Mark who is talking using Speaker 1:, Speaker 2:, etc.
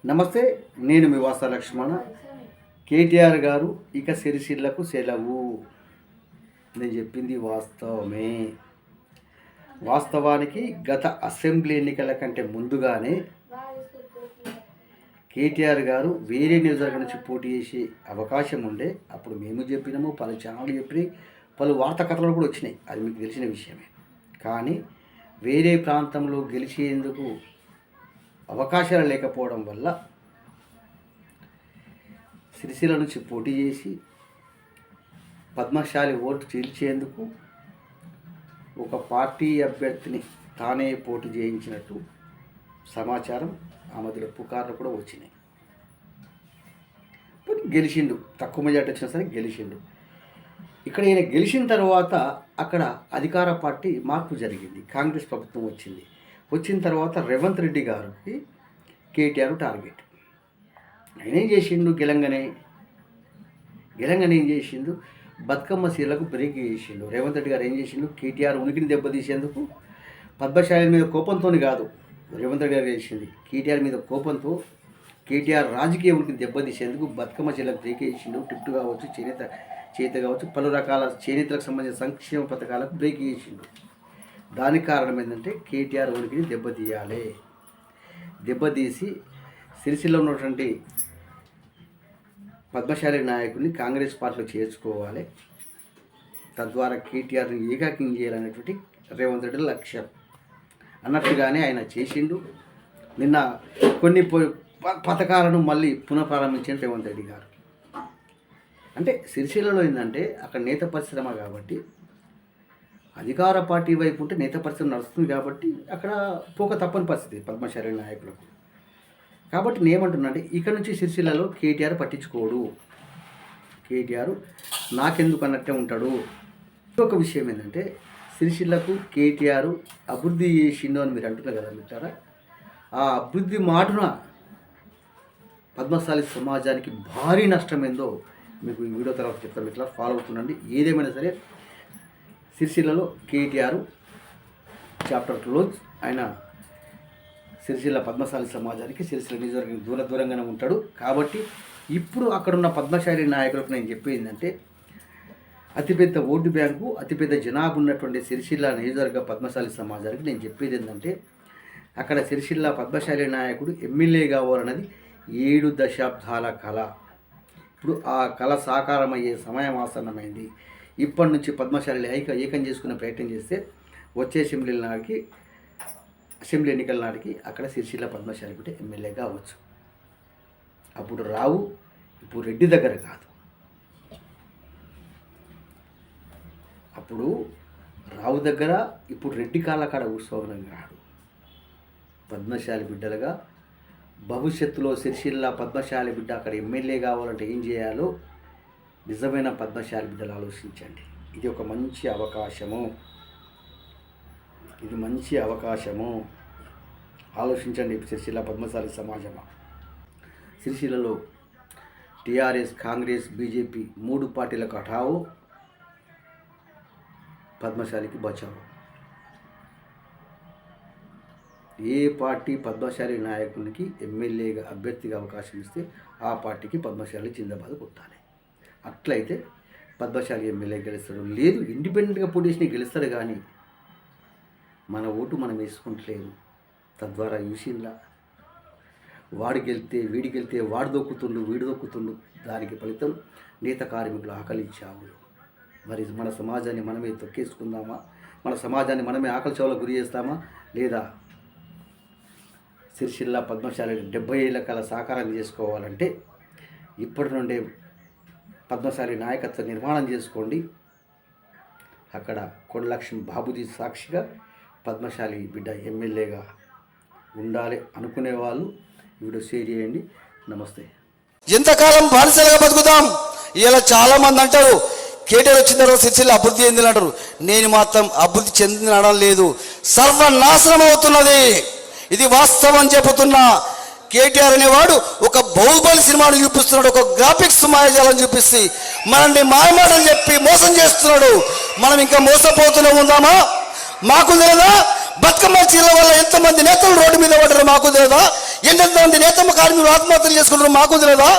Speaker 1: నమస్తే, నేను మీ వాస లక్ష్మణ. కేటీఆర్ గారు ఇక సిరిసిల్లకు సెలవు. నేను చెప్పింది వాస్తవమే. వాస్తవానికి గత అసెంబ్లీ ఎన్నికల కంటే ముందుగానే కేటీఆర్ గారు వేరే నియోజకవర్గం నుంచి పోటీ చేసే అవకాశం ఉండే. అప్పుడు మేము చెప్పినాము, పలు ఛానళ్ళు చెప్పినాయి, పలు వార్తా కథలు కూడా వచ్చినాయి. అది మీకు తెలిసిన విషయమే. కానీ వేరే ప్రాంతంలో గెలిచేందుకు అవకాశాలు లేకపోవడం వల్ల సిరిసిల్ల నుంచి పోటీ చేసి పద్మశాలి ఓటు చీల్చేందుకు ఒక పార్టీ అభ్యర్థిని తానే పోటీ చేయించినట్టు సమాచారం. ఆ మధ్యలో పుకార్లు కూడా వచ్చినాయి. గెలిచిండు, తక్కువ మెజార్టీ వచ్చినా సరే గెలిచిండు. ఇక్కడ ఈయన గెలిచిన తర్వాత అక్కడ అధికార పార్టీ మార్పు జరిగింది. కాంగ్రెస్ ప్రభుత్వం వచ్చింది. వచ్చిన తర్వాత రేవంత్ రెడ్డి గారికి కేటీఆర్ టార్గెట్. ఆయన ఏం చేసిండు? గెలంగానే ఏం చేసిండు? బతుకమ్మ సీలకు బ్రేక్ చేసిండు. రేవంత్ రెడ్డి గారు ఏం చేసిండు? కేటీఆర్ ఉనికిని దెబ్బతీసేందుకు పద్మశాలి మీద కోపంతో కాదు రేవంత్ రెడ్డి గారు చేసింది, కేటీఆర్ మీద కోపంతో కేటీఆర్ రాజకీయ ఉనికిని దెబ్బతీసేందుకు బతుకమ్మ సీలకు బ్రేక్ చేసిండు. టిప్టు కావచ్చు, చేత కావచ్చు, పలు రకాల చేనేతలకు సంబంధించిన సంక్షేమ పథకాలకు బ్రేక్ చేసిండు. దానికి కారణం ఏంటంటే కేటీఆర్ ఉనికిని దెబ్బతీయాలి. దెబ్బతీసి సిరిసిల్లో ఉన్నటువంటి పద్మశాలి నాయకుడిని కాంగ్రెస్ పార్టీలో చేర్చుకోవాలి, తద్వారా కేటీఆర్ని ఏకాకిం చేయాలనేటువంటి రేవంత్ రెడ్డి లక్ష్యం. అన్నట్టుగానే ఆయన చేసిండు. నిన్న కొన్ని పథకాలను మళ్ళీ పునఃప్రారంభించిన రేవంత్ రెడ్డి గారు. అంటే సిరిసిల్లలో ఏంటంటే అక్కడ నేత పరిశ్రమ కాబట్టి, అధికార పార్టీ వైపు ఉంటే నేత పరిశ్రమ నడుస్తుంది కాబట్టి అక్కడ పోక తప్పని పరిస్థితి పద్మశాలి నాయకులకు. కాబట్టి నేనేమంటున్నా అంటే ఇక్కడ నుంచి సిరిసిల్లలో కేటీఆర్ పట్టించుకోడు. కేటీఆర్ నాకెందుకు అన్నట్టే ఉంటాడు. ఇంకొక విషయం ఏంటంటే సిరిసిల్లకు కేటీఆర్ అభివృద్ధి చేసిండు అని మీరు అంటున్నారు కదా మిత్రారా. ఆ అభివృద్ధి మాటున పద్మశాలి సమాజానికి భారీ నష్టమైందో మీకు ఈ వీడియో తర్వాత చెప్తాను. ఇట్లా ఫాలో అవుతుండండి. ఏదేమైనా సరే సిరిసిల్లలో కేటీఆర్ చాప్టర్ క్లోజ్. ఆయన సిరిసిల్ల పద్మశాలి సమాజానికి సిరిసిల్ల నియోజకవర్గం దూరంగానే ఉంటాడు. కాబట్టి ఇప్పుడు అక్కడున్న పద్మశాలి నాయకులకు నేను చెప్పేది ఏంటంటే అతిపెద్ద ఓటు బ్యాంకు, అతిపెద్ద జనాభా ఉన్నటువంటి సిరిసిల్ల నియోజకవర్గ పద్మశాలి సమాజానికి నేను చెప్పేది ఏంటంటే అక్కడ సిరిసిల్ల పద్మశాలి నాయకుడు ఎమ్మెల్యే కావాలన్నది 7 దశాబ్దాల కళ. ఇప్పుడు ఆ కళ సాకారమయ్యే సమయం ఆసన్నమైంది. ఇప్పటి నుంచి పద్మశాలి ఏకం చేసుకునే ప్రయత్నం చేస్తే వచ్చే అసెంబ్లీ ఎన్నికల నాటికి అక్కడ సిరిసిల్ల పద్మశాలి కూడా ఎమ్మెల్యే కావచ్చు. అప్పుడు రావు, ఇప్పుడు రెడ్డి దగ్గర కాదు. అప్పుడు రావు దగ్గర, ఇప్పుడు రెడ్డి కాళ్ళ కాడ ఉత్సవం కాదు. పద్మశాలి బిడ్డలుగా భవిష్యత్తులో సిరిసిల్ల పద్మశాలి బిడ్డ అక్కడ ఎమ్మెల్యే కావాలంటే ఏం చేయాలో నిజమైన పద్మశాలి బిడ్డలు ఆలోచించండి. ఇది ఒక మంచి అవకాశము. ఆలోచించండి సిరిసిల్ల పద్మశాలి సమాజమా. సిరిసిల్లలో టీఆర్ఎస్, కాంగ్రెస్, బీజేపీ 3 పార్టీలకు హఠావో, పద్మశాలికి బచావో. ఏ పార్టీ పద్మశాలి నాయకునికి ఎమ్మెల్యేగా అభ్యర్థిగా అవకాశం ఇస్తే ఆ పార్టీకి పద్మశాలి జిందాబాద్ కొట్టాలి. అట్లయితే పద్మశాలి ఎమ్మెల్యే గెలుస్తాడు. లేదు ఇండిపెండెంట్గా పోటీ చేసి గెలుస్తాడు, కానీ మన ఓటు మనం వేసుకుంటలేము. తద్వారా యూసిన్లా వాడు గెలితే వీడి గెలితే వాడు దొక్కుతుండు, వీడు దొక్కుతుండు. దానికి ఫలితం నేత కార్మికులు ఆకలి చావులు. మరి మన సమాజాన్ని మనమే తొక్కేసుకుందామా? మన సమాజాన్ని మనమే ఆకలి చావులకు గురి చేస్తామా? లేదా సిరిసిల్ల పద్మశాలి 70 ఏళ్ల కల సాకారం చేసుకోవాలంటే ఇప్పటి నుండే పద్మశాలి నాయకత్వ నిర్మాణం చేసుకోండి. అక్కడ కొండలక్ష్మి బాబుజీ సాక్షిగా పద్మశాలి బిడ్డ ఎమ్మెల్యేగా ఉండాలి అనుకునే వాళ్ళు వీడియో షేర్ చేయండి. నమస్తే.
Speaker 2: ఎంతకాలం బానిసలుగా బతుకుతాం? ఇలా చాలామంది అంటారు కేటీఆర్ వచ్చిన తర్వాత సిరిసిల్ల అభివృద్ధి చెందిన అంటారు. నేను మాత్రం అభివృద్ధి చెందినడం లేదు, సర్వనాశనం అవుతున్నది. ఇది వాస్తవం చెబుతున్నా. కేటీఆర్ అనేవాడు ఒక బాహుబలి సినిమాను చూపిస్తున్నాడు, ఒక గ్రాఫిక్స్ మాయాజాలను చూపిస్తే మనల్ని మాయమాటలు చెప్పి మోసం చేస్తున్నాడు. మనం ఇంకా మోసపోతూనే ఉందామా? మాకు లేదా బతుకమ్మ చీరల వల్ల ఎంతమంది నేతలు రోడ్డు మీద పడ్డారు మాకు తెలియదా? ఎంతమంది నేతమ్మ కార్మికులు ఆత్మహత్యలు చేసుకుంటారు మాకు తెలియదా?